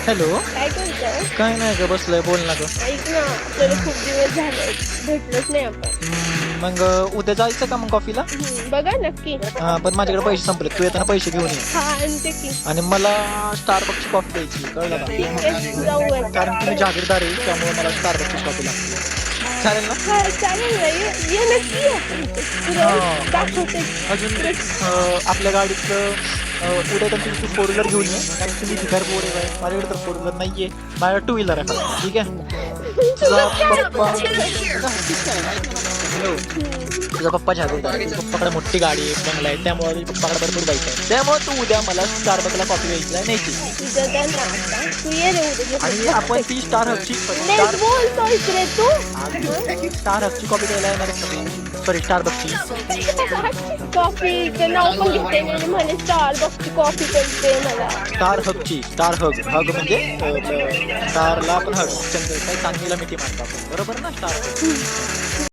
Hello. काय करतोय? काय नाही ग, बसलोय. बोल ना ग. ऐक ना, आपल्याला खूप दिवस झाले भेटलोच नाही आपण. मग उद्या जायचं का मग कॉफीला? बघा नक्की. पण माझ्याकडे पैसे संपले. तू येताना पैसे घेऊन ये. हा आणते की. आणि मला स्टारबक्सची कॉफी द्यायची, कळलं का? ठीक आहे, जाऊ आता. कारण तुम्ही जागीरदार आहे, त्यामुळे मला स्टारबक्सची कॉफी लागते. चालेल ना? हा चालेल ना, ये नक्की ये. तुला दाखवते. अजून आपल्या गाडीचं उद्या तुमची फोर व्हीलर घेऊन ये. कारण तुम्ही भिकार बोर आहे. माझ्याकडे तर फोर व्हीलर नाहीये, माझ्याकडे टू व्हीलर आहे फक्त. ठीक आहे. तुझा पप्पा हॅलो. तुझा पप्पा जागीरदार आहे. पप्पाकडे मोठी गाडी आहे, बंगला आहे, त्यामुळे पप्पाकडे भरपूर बाईक आहे. त्यामुळे तू उद्या मला स्टारबक्सला कॉफी द्यायची आहे, न्यायची. तुझं त्या ना आता. तू ये रे उद्या. आणि आपण ती स्टार हबची लेट बोलतोयस रे तू. स्टार हबची कॉफी द्यायला येणार आहे. सॉरी, स्टारबक्सची कॉफीचं नाव पण घेते म्हणजे म्हणे स्टारबक्सची कॉफी करते मला. स्टार हबची. स्टार हग हग म्हणजे स्टारला आपण हग, काही चांदणीला मिठी मारतो आपण, बरोबर ना? स्टार हग.